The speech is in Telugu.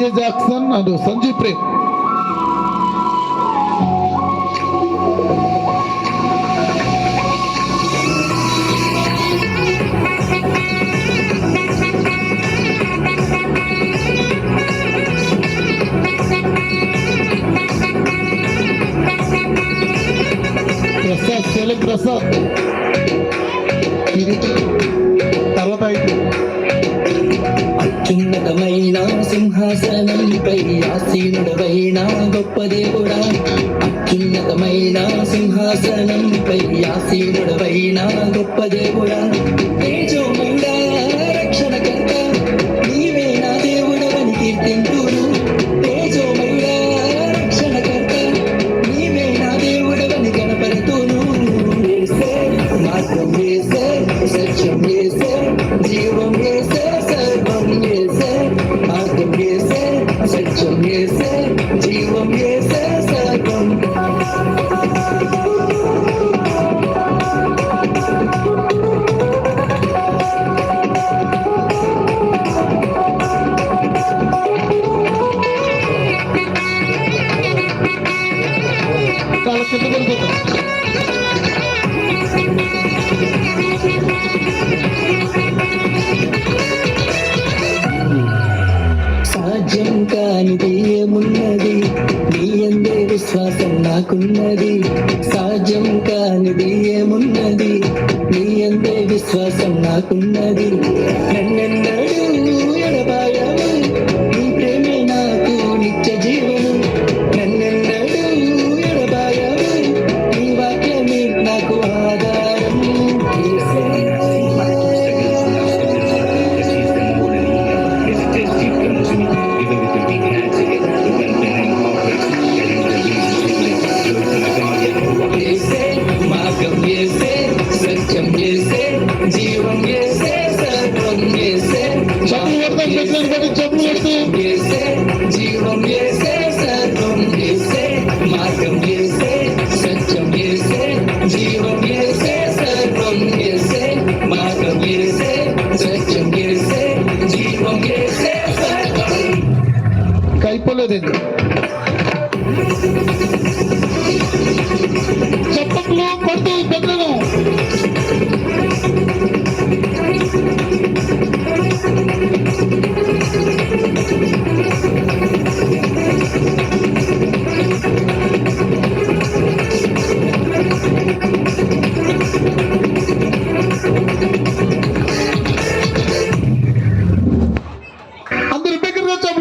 DJ Jackson and Sanjeev Prem. Prasad, Select Prasad. తర్వాత అత్యున్నతమైన సింహాసనంపై ఆసీనుడవైన గొప్ప దేవుడా, అత్యున్నతమైన సింహాసనంపై ఆసీనుడవైన గొప్ప దేవుడా, తేజోమయుడా రక్షణకర్త నీవే నా దేవుడవని కీర్తింతును. తేజోమయుడా రక్షణకర్త నీవే నా దేవుడవని కనపడుతును. యేసే మార్గం, యేసే సత్యం, యేసే జీవం, యేసే సర్వం, యేసే మార్గం, యేసే సత్యం, యేసే జీవం, యేసే సర్వం. చాలా కింద పడిపోతాం. సాధ్యం కానిది ఏమున్నది, నీ యందే విశ్వాసం నాకున్నది. సాధ్యం కానిది ఏమున్నది, నీ యందే విశ్వాసం నాకున్నది. నన్నెన్నడూ ఎడబాయవు, నీ ప్రేమే నాకు నిత్య జీవనం. నన్నెన్నడూ ఎడబాయవు, నీ వాక్యమే నాకు ఆధారం. యేసే మార్గం, యేసే సత్యం, యేసే జీవం, యేసే సర్వం, యేసే యేసే జీవం, యేసే సర్వం, యేసే మార్గం, యేసే సత్యం, యేసే జీవం, యేసే సర్వం, యేసే మార్గం, యేసే సత్యం, యేసే జీవం, యేసే సర్వం. అయిపోలేదండి. చప్పట్లు కొడుతూ పెద్దలు